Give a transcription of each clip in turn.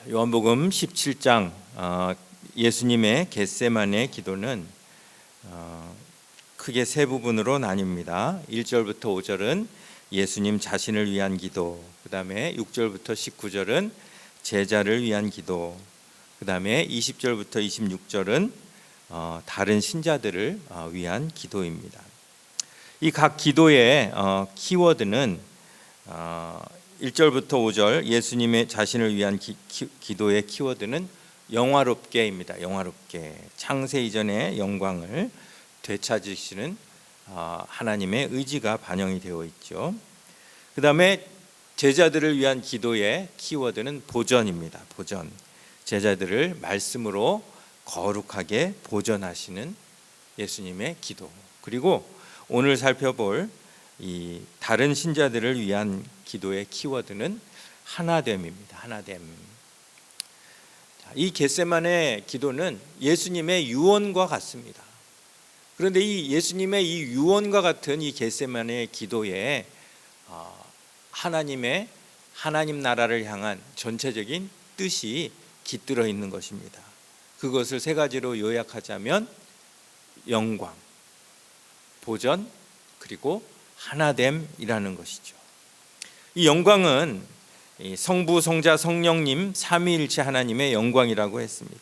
요한복음 17장 예수님의 겟세마네 기도는 크게 세 부분으로 나뉩니다. 1절부터 5절은 예수님 자신을 위한 기도, 그 다음에 6절부터 19절은 제자를 위한 기도, 그 다음에 20절부터 26절은 다른 신자들을 위한 기도입니다. 이 각 기도의 키워드는 1절부터 5절 예수님의 자신을 위한 기도의 키워드는 영화롭게입니다. 영화롭게, 창세 이전의 영광을 되찾으시는 하나님의 의지가 반영이 되어 있죠. 그 다음에 제자들을 위한 기도의 키워드는 보전입니다. 보전, 제자들을 말씀으로 거룩하게 보전하시는 예수님의 기도. 그리고 오늘 살펴볼 이 다른 신자들을 위한 기도의 키워드는 하나됨입니다. 하나됨. 이 겟세마네 기도는 예수님의 유언과 같습니다. 그런데 이 예수님의 이 유언과 같은 이 겟세마네 기도에 하나님 나라를 향한 전체적인 뜻이 깃들어 있는 것입니다. 그것을 세 가지로 요약하자면 영광, 보전, 그리고 하나됨이라는 것이죠. 이 영광은 성부, 성자, 성령님 삼위일체 하나님의 영광이라고 했습니다.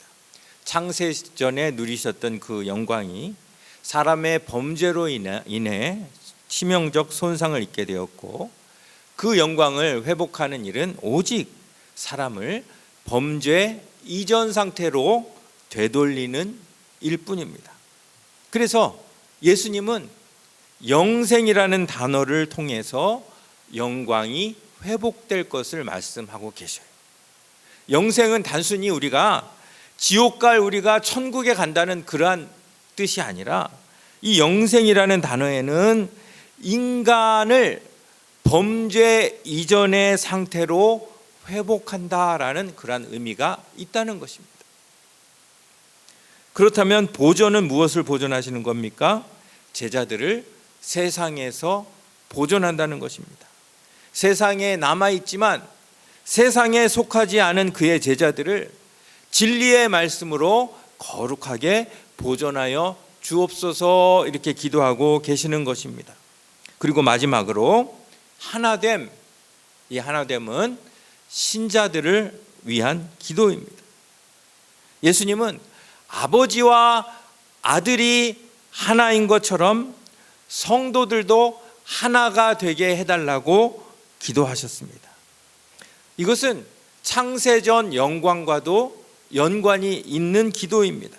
창세 전에 누리셨던 그 영광이 사람의 범죄로 인해 치명적 손상을 입게 되었고, 그 영광을 회복하는 일은 오직 사람을 범죄 이전 상태로 되돌리는 일뿐입니다. 그래서 예수님은 영생이라는 단어를 통해서 영광이 회복될 것을 말씀하고 계셔요. 영생은 단순히 우리가 지옥 갈, 우리가 천국에 간다는 그러한 뜻이 아니라, 이 영생이라는 단어에는 인간을 범죄 이전의 상태로 회복한다라는 그러한 의미가 있다는 것입니다. 그렇다면 보존은 무엇을 보존하시는 겁니까? 제자들을 세상에서 보존한다는 것입니다. 세상에 남아있지만 세상에 속하지 않은 그의 제자들을 진리의 말씀으로 거룩하게 보존하여 주옵소서, 이렇게 기도하고 계시는 것입니다. 그리고 마지막으로 하나됨, 이 하나됨은 신자들을 위한 기도입니다. 예수님은 아버지와 아들이 하나인 것처럼 성도들도 하나가 되게 해달라고 기도하셨습니다. 이것은 창세전 영광과도 연관이 있는 기도입니다.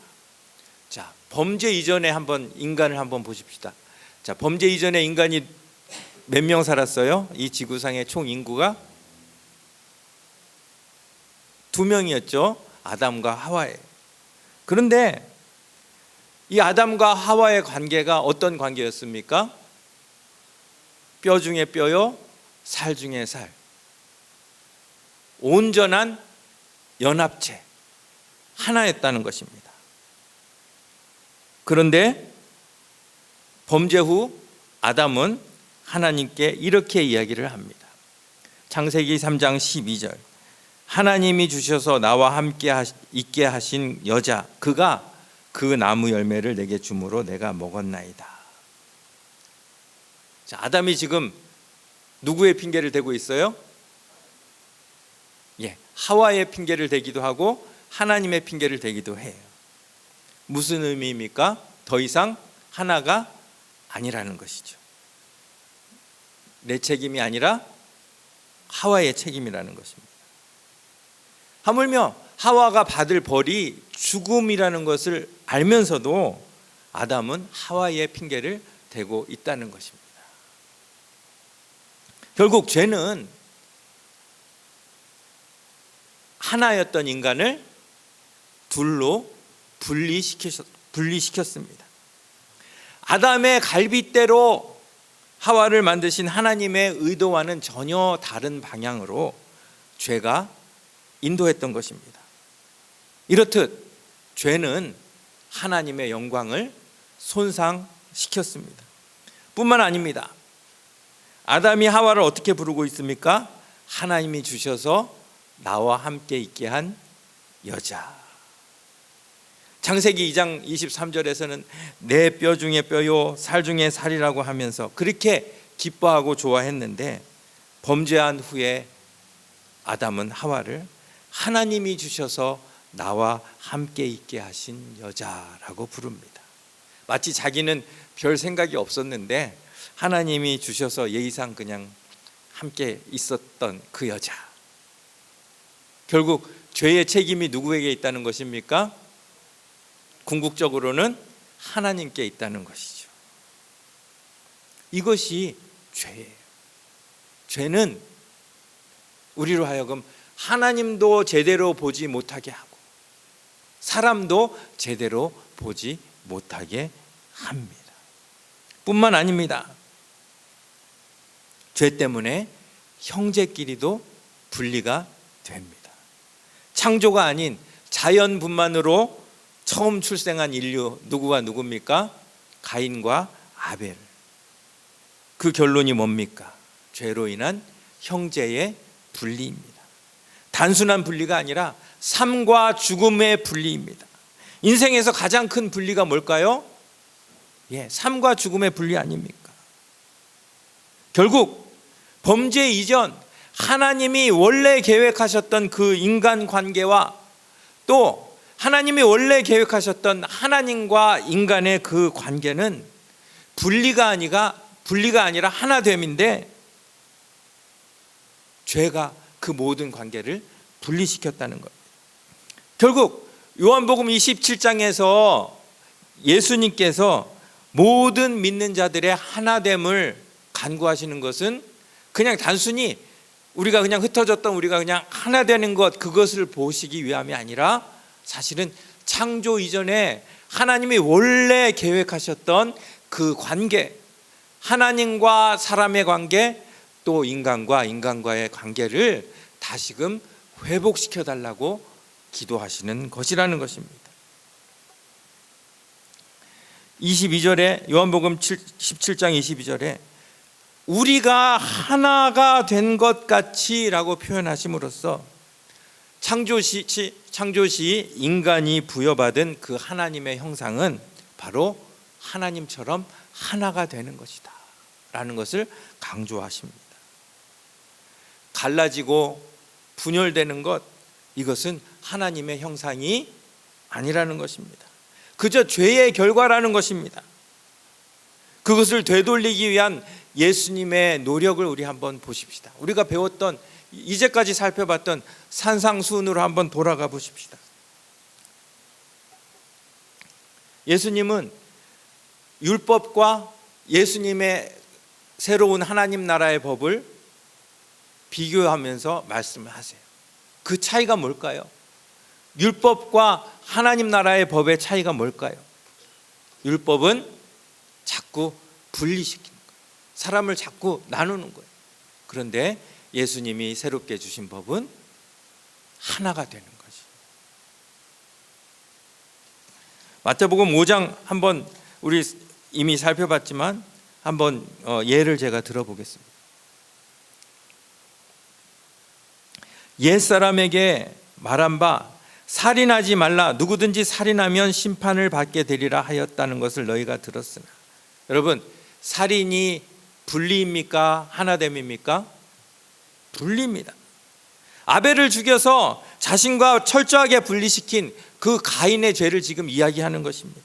자, 범죄 이전에 인간을 한번 보십시다. 자, 범죄 이전에 인간이 몇 명 살았어요? 이 지구상의 총 인구가 2명이었죠. 아담과 하와예요. 그런데 이 아담과 하와의 관계가 어떤 관계였습니까? 뼈 중에 뼈요, 살 중에 살. 온전한 연합체, 하나였다는 것입니다. 그런데 범죄 후 아담은 하나님께 이렇게 이야기를 합니다. 창세기 3장 12절. 하나님이 주셔서 나와 함께 있게 하신 여자, 그가 그 나무 열매를 내게 주므로 내가 먹었나이다. 자, 아담이 지금 누구의 핑계를 대고 있어요? 하와의 핑계를 대기도 하고 하나님의 핑계를 대기도 해요. 무슨 의미입니까? 더 이상 하나가 아니라는 것이죠. 내 책임이 아니라 하와의 책임이라는 것입니다. 하물며 하와가 받을 벌이 죽음이라는 것을 알면서도 아담은 하와의 핑계를 대고 있다는 것입니다. 결국 죄는 하나였던 인간을 둘로 분리시켰습니다. 아담의 갈빗대로 하와를 만드신 하나님의 의도와는 전혀 다른 방향으로 죄가 인도했던 것입니다. 이렇듯 죄는 하나님의 영광을 손상시켰습니다. 뿐만 아닙니다. 아담이 하와를 어떻게 부르고 있습니까? 하나님이 주셔서 나와 함께 있게 한 여자. 창세기 2장 23절에서는 내 뼈 중에 뼈요 살 중에 살이라고 하면서 그렇게 기뻐하고 좋아했는데, 범죄한 후에 아담은 하와를 하나님이 주셔서 나와 함께 있게 하신 여자라고 부릅니다. 마치 자기는 별 생각이 없었는데 하나님이 주셔서 예의상 그냥 함께 있었던 그 여자. 결국 죄의 책임이 누구에게 있다는 것입니까? 궁극적으로는 하나님께 있다는 것이죠. 이것이 죄예요. 죄는 우리로 하여금 하나님도 제대로 보지 못하게 하고 사람도 제대로 보지 못하게 합니다. 뿐만 아닙니다. 죄 때문에 형제끼리도 분리가 됩니다. 창조가 아닌 자연분만으로 처음 출생한 인류, 누구와 누굽니까? 가인과 아벨. 그 결론이 뭡니까? 죄로 인한 형제의 분리입니다. 단순한 분리가 아니라 삶과 죽음의 분리입니다. 인생에서 가장 큰 분리가 뭘까요? 삶과 죽음의 분리 아닙니까? 결국 범죄 이전 하나님이 원래 계획하셨던 그 인간 관계와 또 하나님이 원래 계획하셨던 하나님과 인간의 그 관계는 분리가 아니라 하나됨인데, 죄가 그 모든 관계를 분리시켰다는 겁니다. 결국 요한복음 27장에서 예수님께서 모든 믿는 자들의 하나됨을 간구하시는 것은 그냥 단순히 우리가 그냥 흩어졌던 우리가 그냥 하나 되는 것, 그것을 보시기 위함이 아니라 사실은 창조 이전에 하나님이 원래 계획하셨던 그 관계, 하나님과 사람의 관계, 또 인간과 인간과의 관계를 다시금 회복시켜 달라고 기도하시는 것이라는 것입니다. 22절에 요한복음 17장 22절에 우리가 하나가 된 것 같이라고 표현하심으로써 창조시 인간이 부여받은 그 하나님의 형상은 바로 하나님처럼 하나가 되는 것이다 라는 것을 강조하십니다. 갈라지고 분열되는 것, 이것은 하나님의 형상이 아니라는 것입니다. 그저 죄의 결과라는 것입니다. 그것을 되돌리기 위한 예수님의 노력을 우리 한번 보십시다. 우리가 배웠던, 이제까지 살펴봤던 산상수훈으로 한번 돌아가 보십시다. 예수님은 율법과 예수님의 새로운 하나님 나라의 법을 비교하면서 말씀을 하세요. 그 차이가 뭘까요? 율법과 하나님 나라의 법의 차이가 뭘까요? 율법은 자꾸 분리시키는 거예요. 사람을 자꾸 나누는 거예요. 그런데 예수님이 새롭게 주신 법은 하나가 되는 거죠. 마태복음 5장 한번 우리 이미 살펴봤지만 한번 예를 제가 들어보겠습니다. 옛사람에게 말한 바 살인하지 말라, 누구든지 살인하면 심판을 받게 되리라 하였다는 것을 너희가 들었으나. 여러분, 살인이 분리입니까? 하나됨입니까? 분리입니다. 아벨을 죽여서 자신과 철저하게 분리시킨 그 가인의 죄를 지금 이야기하는 것입니다.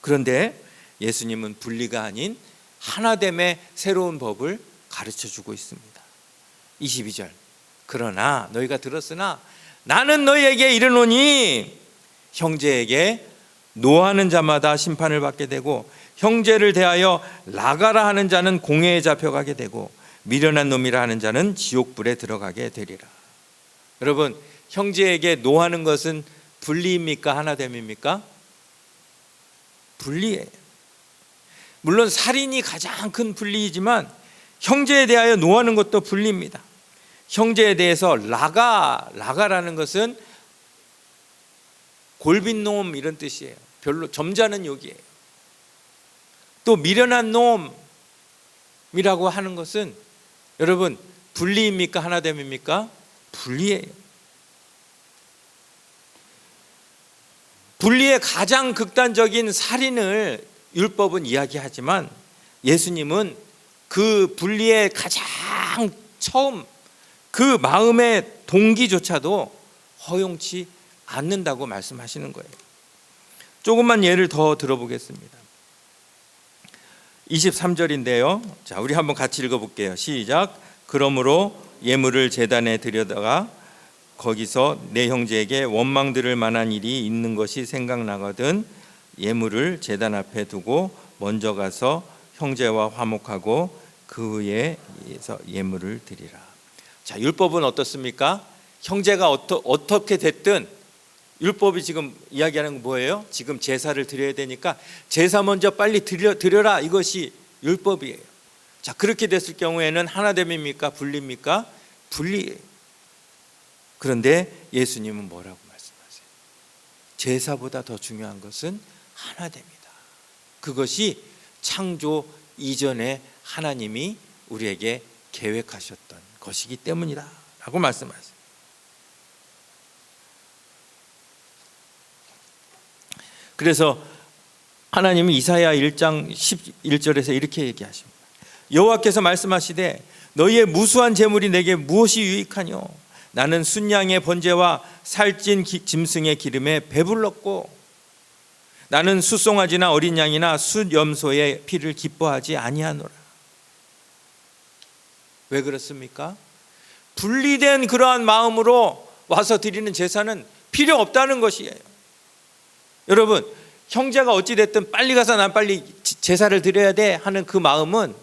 그런데 예수님은 분리가 아닌 하나됨의 새로운 법을 가르쳐주고 있습니다. 22절, 그러나 너희가 들었으나 나는 너희에게 이르노니 형제에게 노하는 자마다 심판을 받게 되고 형제를 대하여 나가라 하는 자는 공회에 잡혀가게 되고 미련한 놈이라 하는 자는 지옥불에 들어가게 되리라. 여러분, 형제에게 노하는 것은 분리입니까? 하나됨입니까? 분리예요. 물론 살인이 가장 큰 분리이지만 형제에 대하여 노하는 것도 분리입니다. 형제에 대해서 라가라는 것은 골빈놈 이런 뜻이에요. 별로 점잖은 욕이에요. 또 미련한 놈이라고 하는 것은 여러분 분리입니까? 하나됨입니까? 분리예요. 분리의 가장 극단적인 살인을 율법은 이야기하지만 예수님은 그 분리의 가장 처음 그 마음의 동기조차도 허용치 않는다고 말씀하시는 거예요. 조금만 예를 더 들어보겠습니다. 23절인데요. 자, 우리 한번 같이 읽어볼게요. 시작. 그러므로 예물을 제단에 들여다가 거기서 내 형제에게 원망 들을 만한 일이 있는 것이 생각나거든 예물을 제단 앞에 두고 먼저 가서 형제와 화목하고 그 후에 예물을 드리라. 자, 율법은 어떻습니까? 형제가 어떻게 됐든 율법이 지금 이야기하는 건 뭐예요? 지금 제사를 드려야 되니까 제사 먼저 빨리 드려라. 이것이 율법이에요. 자, 그렇게 됐을 경우에는 하나됨입니까? 분리입니까? 분리예요. 그런데 예수님은 뭐라고 말씀하세요? 제사보다 더 중요한 것은 하나됨이다. 그것이 창조 이전에 하나님이 우리에게 계획하셨던 것이기 때문이다 라고 말씀하세요. 그래서 하나님은 이사야 1장 11절에서 이렇게 얘기하십니다. 여호와께서 말씀하시되 너희의 무수한 재물이 내게 무엇이 유익하뇨? 나는 순양의 번제와 살찐 짐승의 기름에 배불렀고 나는 숫송아지나 어린 양이나 숫염소의 피를 기뻐하지 아니하노라. 왜 그렇습니까? 분리된 그러한 마음으로 와서 드리는 제사는 필요 없다는 것이에요. 여러분, 형제가 어찌됐든 빨리 가서 난 빨리 제사를 드려야 돼 하는 그 마음은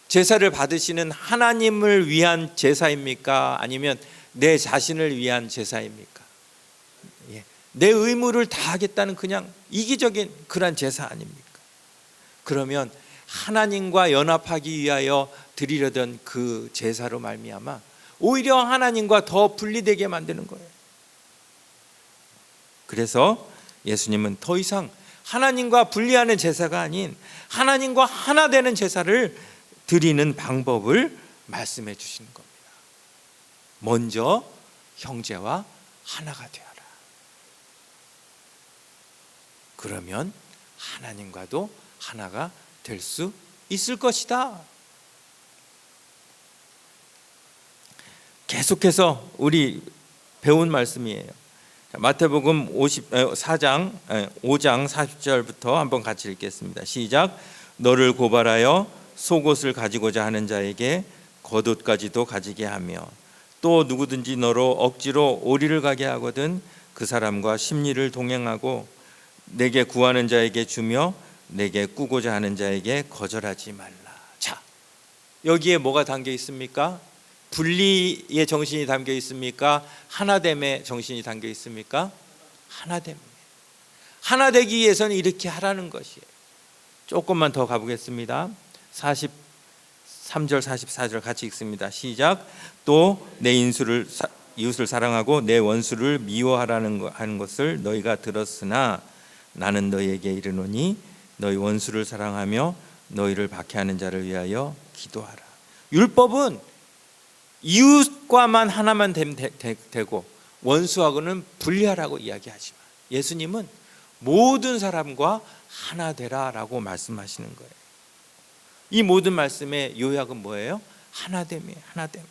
제사를 받으시는 하나님을 위한 제사입니까? 아니면 내 자신을 위한 제사입니까? 내 의무를 다하겠다는 그냥 이기적인 그런 제사 아닙니까? 그러면 하나님과 연합하기 위하여 드리려던 그 제사로 말미암아 오히려 하나님과 더 분리되게 만드는 거예요. 그래서 예수님은 더 이상 하나님과 분리하는 제사가 아닌 하나님과 하나 되는 제사를 드리는 방법을 말씀해 주시는 겁니다. 먼저 형제와 하나가 되어라. 그러면 하나님과도 하나가 될 수 있을 것이다. 계속해서 우리 배운 말씀이에요. 마태복음 5장 40절부터 한번 같이 읽겠습니다. 시작. 너를 고발하여 속옷을 가지고자 하는 자에게 겉옷까지도 가지게 하며 또 누구든지 너로 억지로 오리를 가게 하거든 그 사람과 심리를 동행하고 내게 구하는 자에게 주며 내게 꾸고자 하는 자에게 거절하지 말라. 자, 여기에 뭐가 담겨 있습니까? 분리의 정신이 담겨 있습니까? 하나됨의 정신이 담겨 있습니까? 하나됨. 하나 되기 위해서는 이렇게 하라는 것이에요. 조금만 더 가보겠습니다. 43절 44절 같이 읽습니다. 시작. 또 내 이웃을 사랑하고 내 원수를 미워하라는 것을 너희가 들었으나 나는 너희에게 이르노니 너희 원수를 사랑하며 너희를 박해하는 자를 위하여 기도하라. 율법은 이웃과만 하나만 되고 원수하고는 분리하라고 이야기하지만 예수님은 모든 사람과 하나 되라라고 말씀하시는 거예요. 이 모든 말씀의 요약은 뭐예요? 하나됨이에요. 하나됨.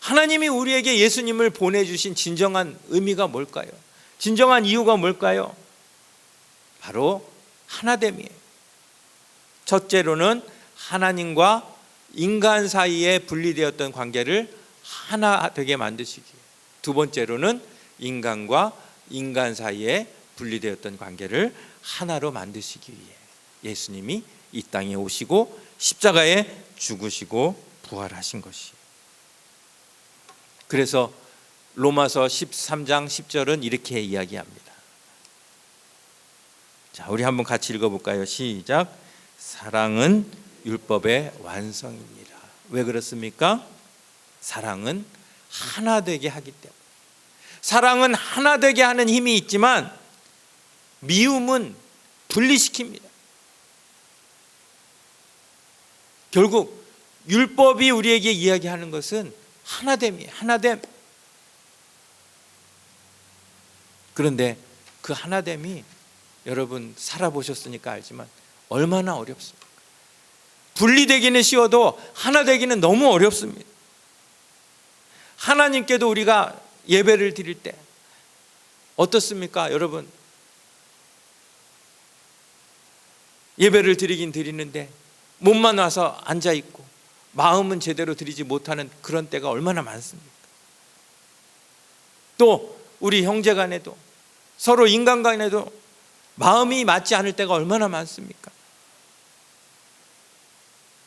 하나님이 우리에게 예수님을 보내주신 진정한 의미가 뭘까요? 진정한 이유가 뭘까요? 바로 하나됨이에요. 첫째로는 하나님과 인간 사이에 분리되었던 관계를 하나 되게 만드시기. 두 번째로는 인간과 인간 사이에 분리되었던 관계를 하나로 만드시기 위해 예수님이 이 땅에 오시고 십자가에 죽으시고 부활하신 것이. 그래서 로마서 13장 10절은 이렇게 이야기합니다. 자, 우리 한번 같이 읽어볼까요? 시작. 사랑은 율법의 완성입니다. 왜 그렇습니까? 사랑은 하나 되게 하기 때문에. 사랑은 하나 되게 하는 힘이 있지만 미움은 분리시킵니다. 결국 율법이 우리에게 이야기하는 것은 하나됨이 하나됨. 그런데 그 하나됨이 여러분 살아보셨으니까 알지만 얼마나 어렵습니까? 분리되기는 쉬워도 하나 되기는 너무 어렵습니다. 하나님께도 우리가 예배를 드릴 때 어떻습니까? 여러분, 예배를 드리긴 드리는데 몸만 와서 앉아있고 마음은 제대로 드리지 못하는 그런 때가 얼마나 많습니까? 또 우리 형제간에도 서로 인간간에도 마음이 맞지 않을 때가 얼마나 많습니까?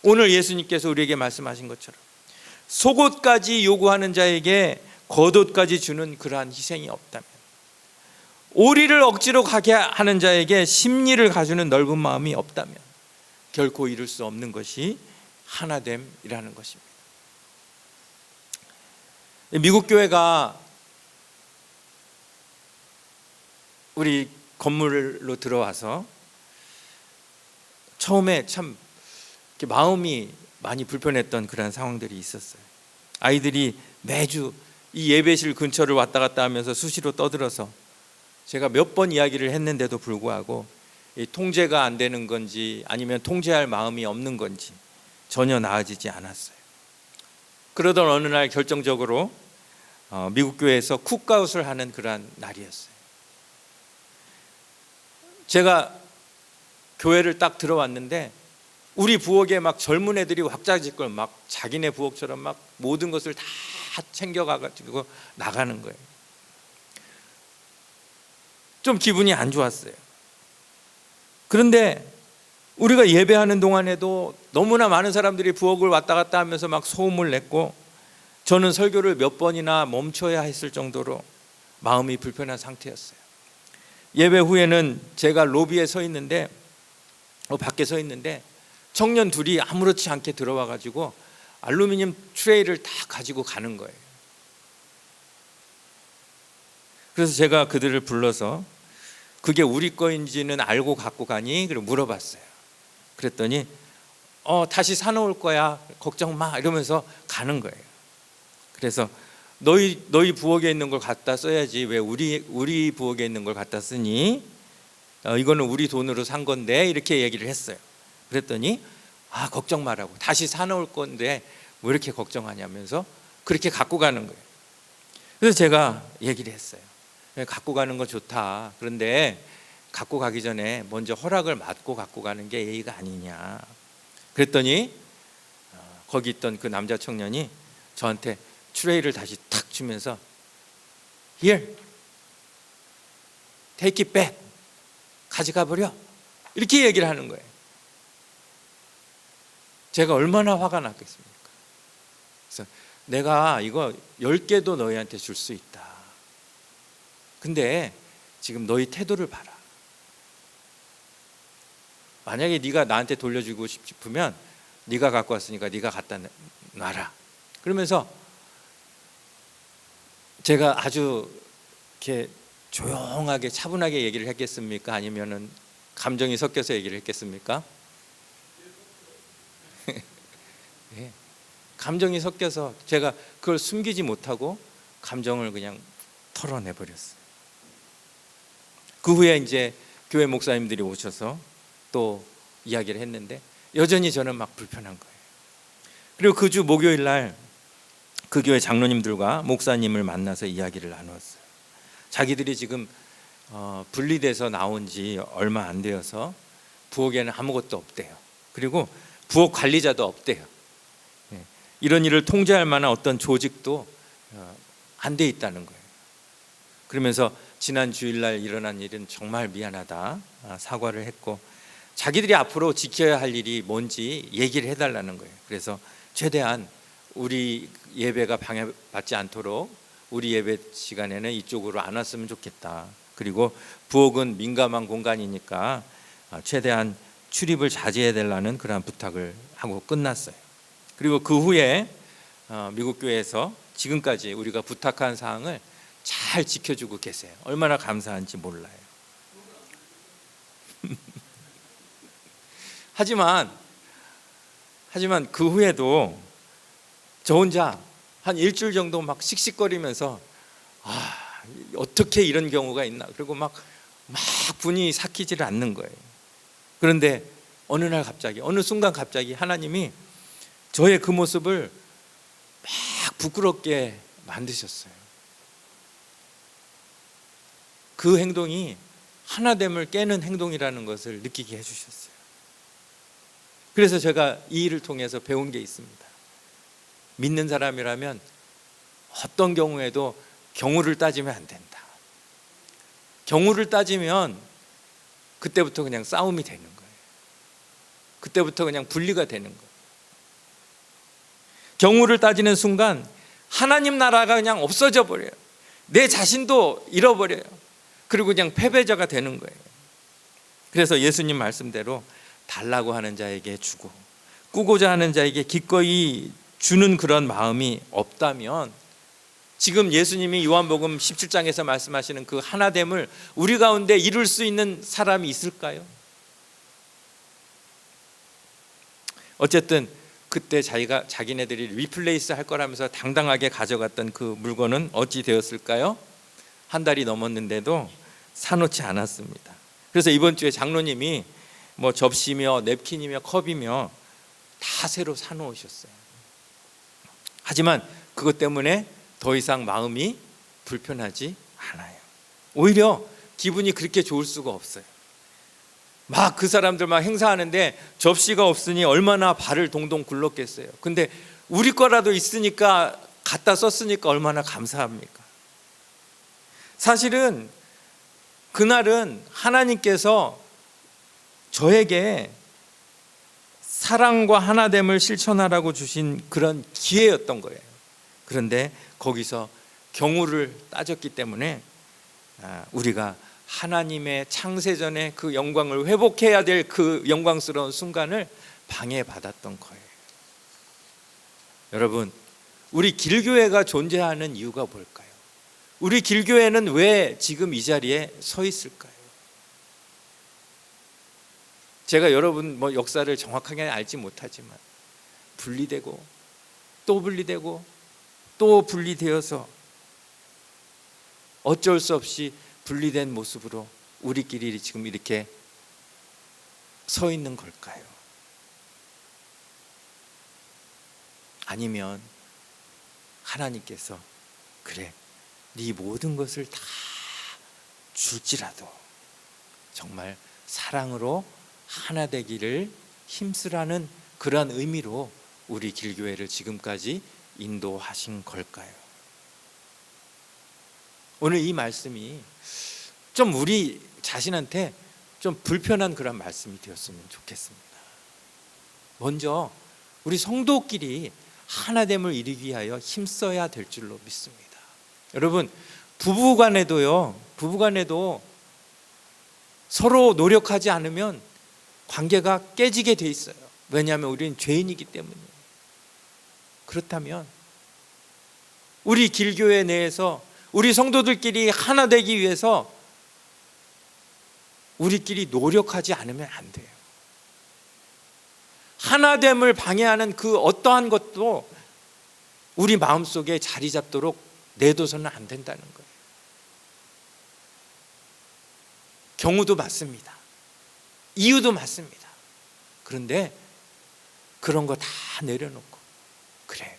오늘 예수님께서 우리에게 말씀하신 것처럼 속옷까지 요구하는 자에게 겉옷까지 주는 그러한 희생이 없다면, 오리를 억지로 가게 하는 자에게 심리를 가주는 넓은 마음이 없다면 결코 이룰 수 없는 것이 하나됨이라는 것입니다. 미국 교회가 우리 건물로 들어와서 처음에 참 마음이 많이 불편했던 그런 상황들이 있었어요. 아이들이 매주 이 예배실 근처를 왔다 갔다 하면서 수시로 떠들어서 제가 몇 번 이야기를 했는데도 불구하고 이 통제가 안 되는 건지 아니면 통제할 마음이 없는 건지 전혀 나아지지 않았어요. 그러던 어느 날 결정적으로 미국 교회에서 쿡아웃을 하는 그러한 날이었어요. 제가 교회를 딱 들어왔는데 우리 부엌에 막 젊은 애들이 왁자지껄 막 자기네 부엌처럼 막 모든 것을 다 챙겨가지고 나가는 거예요. 좀 기분이 안 좋았어요. 그런데 우리가 예배하는 동안에도 너무나 많은 사람들이 부엌을 왔다 갔다 하면서 막 소음을 냈고 저는 설교를 몇 번이나 멈춰야 했을 정도로 마음이 불편한 상태였어요. 예배 후에는 제가 로비에 서 있는데 밖에 서 있는데 청년 둘이 아무렇지 않게 들어와 가지고 알루미늄 트레이를 다 가지고 가는 거예요. 그래서 제가 그들을 불러서 그게 우리 거인지는 알고 갖고 가니? 그리고 물어봤어요. 그랬더니 다시 사놓을 거야, 걱정 마, 이러면서 가는 거예요. 그래서 너희 부엌에 있는 걸 갖다 써야지 왜 우리 부엌에 있는 걸 갖다 쓰니? 이거는 우리 돈으로 산 건데, 이렇게 얘기를 했어요. 그랬더니 걱정 말라고, 다시 사놓을 건데 왜 이렇게 걱정하냐면서 그렇게 갖고 가는 거예요. 그래서 제가 얘기를 했어요. 갖고 가는 거 좋다. 그런데 갖고 가기 전에 먼저 허락을 받고 갖고 가는 게 예의가 아니냐. 그랬더니 거기 있던 그 남자 청년이 저한테 트레이를 다시 탁 주면서 Here, take it back, 가져가 버려, 이렇게 얘기를 하는 거예요. 제가 얼마나 화가 났겠습니까? 그래서 내가 이거 10개도 너희한테 줄 수 있다. 근데 지금 너희 태도를 봐라. 만약에 네가 나한테 돌려주고 싶으면 네가 갖고 왔으니까 네가 갖다 놔라. 그러면서 제가 아주 이렇게 조용하게 차분하게 얘기를 했겠습니까? 아니면은 감정이 섞여서 얘기를 했겠습니까? 네. 감정이 섞여서 제가 그걸 숨기지 못하고 감정을 그냥 털어내 버렸어요. 그 후에 이제 교회 목사님들이 오셔서 또 이야기를 했는데 여전히 저는 막 불편한 거예요. 그리고 그 주 목요일 날 그 교회 장로님들과 목사님을 만나서 이야기를 나누었어요. 자기들이 지금 분리돼서 나온 지 얼마 안 되어서 부엌에는 아무것도 없대요. 그리고 부엌 관리자도 없대요. 이런 일을 통제할 만한 어떤 조직도 안 돼 있다는 거예요. 그러면서 지난 주일날 일어난 일은 정말 미안하다, 사과를 했고 자기들이 앞으로 지켜야 할 일이 뭔지 얘기를 해달라는 거예요. 그래서 최대한 우리 예배가 방해받지 않도록 우리 예배 시간에는 이쪽으로 안 왔으면 좋겠다. 그리고 부엌은 민감한 공간이니까 최대한 출입을 자제해야 되라는 그런 부탁을 하고 끝났어요. 그리고 그 후에 미국 교회에서 지금까지 우리가 부탁한 사항을 잘 지켜주고 계세요. 얼마나 감사한지 몰라요. 하지만 그 후에도 저 혼자 한 일주일 정도 막 씩씩거리면서 어떻게 이런 경우가 있나, 그리고 막 분이 삭히지를 않는 거예요. 그런데 어느 날 갑자기, 어느 순간 갑자기 하나님이 저의 그 모습을 막 부끄럽게 만드셨어요. 그 행동이 하나됨을 깨는 행동이라는 것을 느끼게 해주셨어요. 그래서 제가 이 일을 통해서 배운 게 있습니다. 믿는 사람이라면 어떤 경우에도 경우를 따지면 안 된다. 경우를 따지면 그때부터 그냥 싸움이 되는 거예요. 그때부터 그냥 분리가 되는 거예요. 경우를 따지는 순간 하나님 나라가 그냥 없어져 버려요. 내 자신도 잃어버려요. 그리고 그냥 패배자가 되는 거예요. 그래서 예수님 말씀대로 달라고 하는 자에게 주고 꾸고자 하는 자에게 기꺼이 주는 그런 마음이 없다면, 지금 예수님이 요한복음 17장에서 말씀하시는 그 하나됨을 우리 가운데 이룰 수 있는 사람이 있을까요? 어쨌든 그때 자기네들이 리플레이스 할 거라면서 당당하게 가져갔던 그 물건은 어찌 되었을까요? 한 달이 넘었는데도 사놓지 않았습니다. 그래서 이번 주에 장로님이 뭐 접시며 냅킨이며 컵이며 다 새로 사놓으셨어요. 하지만 그것 때문에 더 이상 마음이 불편하지 않아요. 오히려 기분이 그렇게 좋을 수가 없어요. 막 그 사람들 막 행사하는데 접시가 없으니 얼마나 발을 동동 굴렀겠어요. 근데 우리 거라도 있으니까 갖다 썼으니까 얼마나 감사합니까? 사실은 그날은 하나님께서 저에게 사랑과 하나됨을 실천하라고 주신 그런 기회였던 거예요. 그런데 거기서 경우를 따졌기 때문에 우리가 하나님의 창세전에 그 영광을 회복해야 될 그 영광스러운 순간을 방해받았던 거예요. 여러분, 우리 길교회가 존재하는 이유가 뭘까요? 우리 길교회는 왜 지금 이 자리에 서 있을까요? 제가 여러분 역사를 정확하게 알지 못하지만 분리되고 또 분리되고 또 분리되어서 어쩔 수 없이 분리된 모습으로 우리끼리 지금 이렇게 서 있는 걸까요? 아니면 하나님께서 그래, 네 모든 것을 다 줄지라도 정말 사랑으로 하나 되기를 힘쓰라는 그러한 의미로 우리 길교회를 지금까지 인도하신 걸까요? 오늘 이 말씀이 좀 우리 자신한테 좀 불편한 그런 말씀이 되었으면 좋겠습니다. 먼저 우리 성도끼리 하나됨을 이루기 위하여 힘써야 될 줄로 믿습니다. 여러분, 부부간에도 서로 노력하지 않으면 관계가 깨지게 돼 있어요. 왜냐하면 우리는 죄인이기 때문이에요. 그렇다면 우리 길교회 내에서 우리 성도들끼리 하나 되기 위해서 우리끼리 노력하지 않으면 안 돼요. 하나됨을 방해하는 그 어떠한 것도 우리 마음속에 자리 잡도록 내둬서는 안 된다는 거예요. 경우도 맞습니다. 이유도 맞습니다. 그런데 그런 거 다 내려놓고, 그래,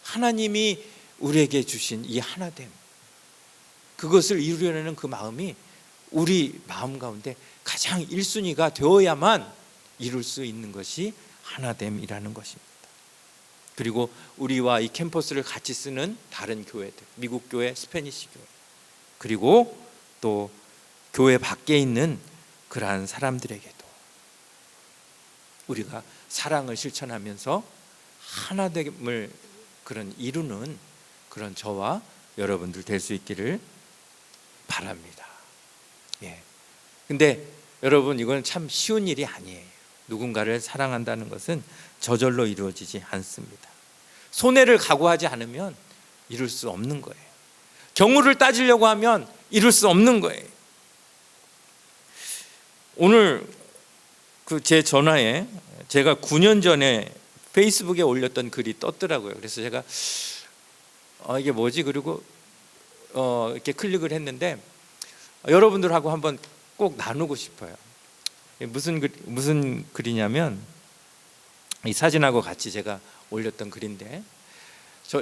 하나님이 우리에게 주신 이 하나됨, 그것을 이루려는 그 마음이 우리 마음 가운데 가장 1순위가 되어야만 이룰 수 있는 것이 하나됨이라는 것입니다. 그리고 우리와 이 캠퍼스를 같이 쓰는 다른 교회들, 미국 교회, 스페니시 교회, 그리고 또 교회 밖에 있는 그러한 사람들에게도 우리가 사랑을 실천하면서 하나됨을 그런 이루는 그런 저와 여러분들 될 수 있기를 바랍니다. 예. 근데 여러분, 이건 참 쉬운 일이 아니에요. 누군가를 사랑한다는 것은 저절로 이루어지지 않습니다. 손해를 각오하지 않으면 이룰 수 없는 거예요. 경우를 따지려고 하면 이룰 수 없는 거예요. 오늘 그 제 전화에 제가 9년 전에 페이스북에 올렸던 글이 떴더라고요. 그래서 제가 이게 뭐지? 그리고 이렇게 클릭을 했는데 여러분들하고 한번 꼭 나누고 싶어요. 무슨 글이냐면 이 사진하고 같이 제가 올렸던 글인데,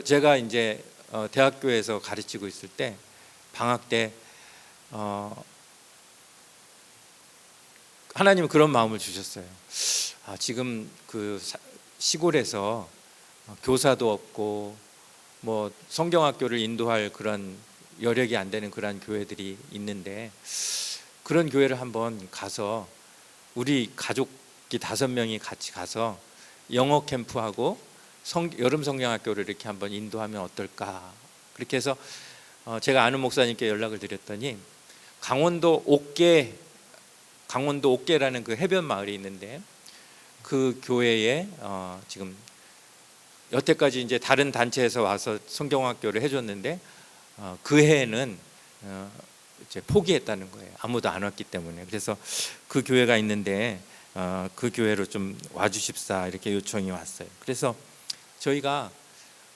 제가 이제 대학교에서 가르치고 있을 때 방학 때 하나님은 그런 마음을 주셨어요. 지금 그 시골에서 교사도 없고 뭐 성경학교를 인도할 그런 여력이 안 되는 그런 교회들이 있는데, 그런 교회를 한번 가서 우리 가족이 5명이 같이 가서 영어 캠프하고 여름 성경학교를 이렇게 한번 인도하면 어떨까. 그렇게 해서 제가 아는 목사님께 연락을 드렸더니 강원도 옥계라는 그 해변 마을이 있는데, 그 교회에 지금 여태까지 이제 다른 단체에서 와서 성경학교를 해줬는데 그 해에는 이제 포기했다는 거예요. 아무도 안 왔기 때문에. 그래서 그 교회가 있는데 그 교회로 좀 와주십사 이렇게 요청이 왔어요. 그래서 저희가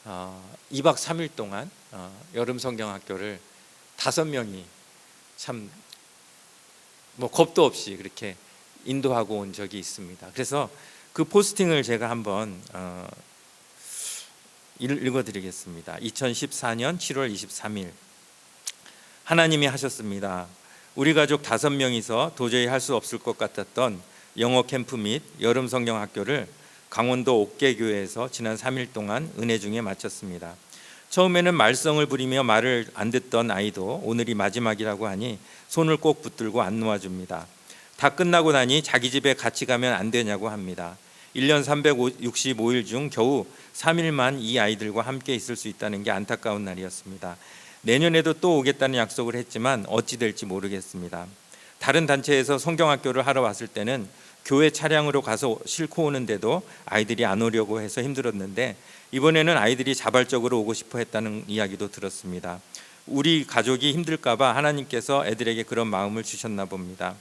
2박 3일 동안 여름 성경학교를 5명이 참 뭐 겁도 없이 그렇게 인도하고 온 적이 있습니다. 그래서 그 포스팅을 제가 한번 읽어드리겠습니다. 2014년 7월 23일 하나님이 하셨습니다. 우리 가족 5명이서 도저히 할 수 없을 것 같았던 영어 캠프 및 여름 성경 학교를 강원도 옥계교회에서 지난 3일 동안 은혜 중에 마쳤습니다. 처음에는 말썽을 부리며 말을 안 듣던 아이도 오늘이 마지막이라고 하니 손을 꼭 붙들고 안 놓아줍니다. 다 끝나고 나니 자기 집에 같이 가면 안 되냐고 합니다. 1년 365일 중 겨우 3일만 이 아이들과 함께 있을 수 있다는 게 안타까운 날이었습니다. 내년에도 또 오겠다는 약속을 했지만 어찌 될지 모르겠습니다. 다른 단체에서 성경학교를 하러 왔을 때는 교회 차량으로 가서 싣고 오는데도 아이들이 안 오려고 해서 힘들었는데, 이번에는 아이들이 자발적으로 오고 싶어 했다는 이야기도 들었습니다. 우리 가족이 힘들까 봐 하나님께서 애들에게 그런 마음을 주셨나 봅니다.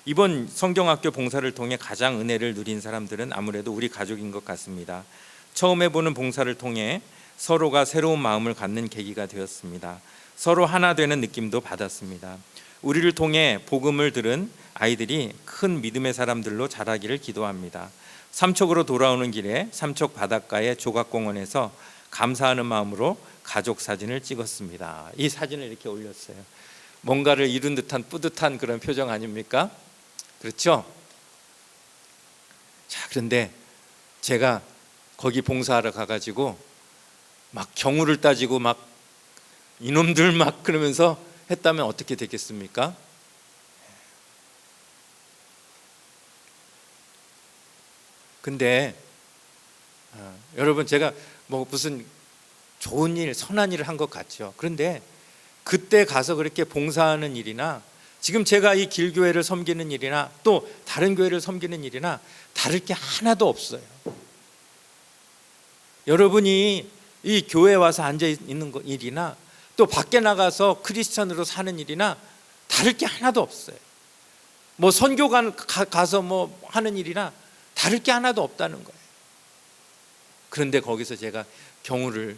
이번 성경학교 봉사를 통해 가장 은혜를 누린 사람들은 아무래도 우리 가족인 것 같습니다. 처음 해보는 봉사를 통해 서로가 새로운 마음을 갖는 계기가 되었습니다. 서로 하나 되는 느낌도 받았습니다. 우리를 통해 복음을 들은 아이들이 큰 믿음의 사람들로 자라기를 기도합니다. 삼척으로 돌아오는 길에 삼척 바닷가의 조각공원에서 감사하는 마음으로 가족 사진을 찍었습니다. 이 사진을 이렇게 올렸어요. 뭔가를 이룬 듯한 뿌듯한 그런 표정 아닙니까? 그렇죠? 자, 그런데 제가 거기 봉사하러 가가지고 막 경우를 따지고 막 이놈들 막 그러면서 했다면 어떻게 되겠습니까? 근데 여러분, 제가 뭐 무슨 좋은 일, 선한 일을 한 것 같죠. 그런데 그때 가서 그렇게 봉사하는 일이나 지금 제가 이 길교회를 섬기는 일이나 또 다른 교회를 섬기는 일이나 다를 게 하나도 없어요. 여러분이 이 교회에 와서 앉아 있는 일이나 또 밖에 나가서 크리스천으로 사는 일이나 다를 게 하나도 없어요. 뭐 선교관 가서 뭐 하는 일이나 다를 게 하나도 없다는 거예요. 그런데 거기서 제가 경우를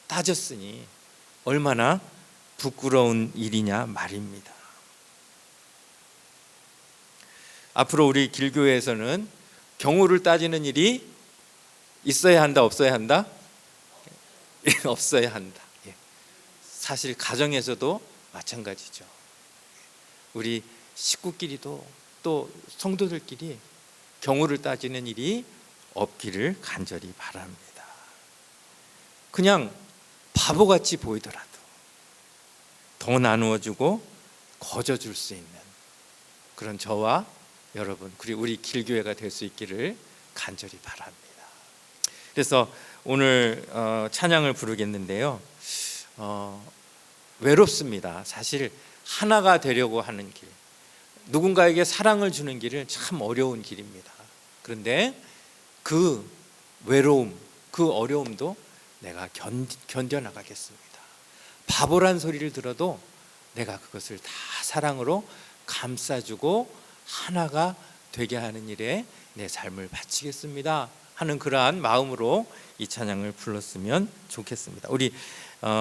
따졌으니 얼마나 부끄러운 일이냐 말입니다. 앞으로 우리 길교회에서는 경우를 따지는 일이 있어야 한다, 없어야 한다? 없어야 한다. 사실 가정에서도 마찬가지죠. 우리 식구끼리도 또 성도들끼리 경우를 따지는 일이 없기를 간절히 바랍니다. 그냥 바보같이 보이더라도 더 나누어주고 거저줄 수 있는 그런 저와 여러분, 그리고 우리 길교회가 될 수 있기를 간절히 바랍니다. 그래서 오늘 찬양을 부르겠는데요, 외롭습니다. 사실 하나가 되려고 하는 길, 누군가에게 사랑을 주는 길은 참 어려운 길입니다. 그런데 그 외로움, 그 어려움도 내가 견뎌나가겠습니다. 바보란 소리를 들어도 내가 그것을 다 사랑으로 감싸주고 하나가 되게 하는 일에 내 삶을 바치겠습니다 하는 그러한 마음으로 이 찬양을 불렀으면 좋겠습니다. 우리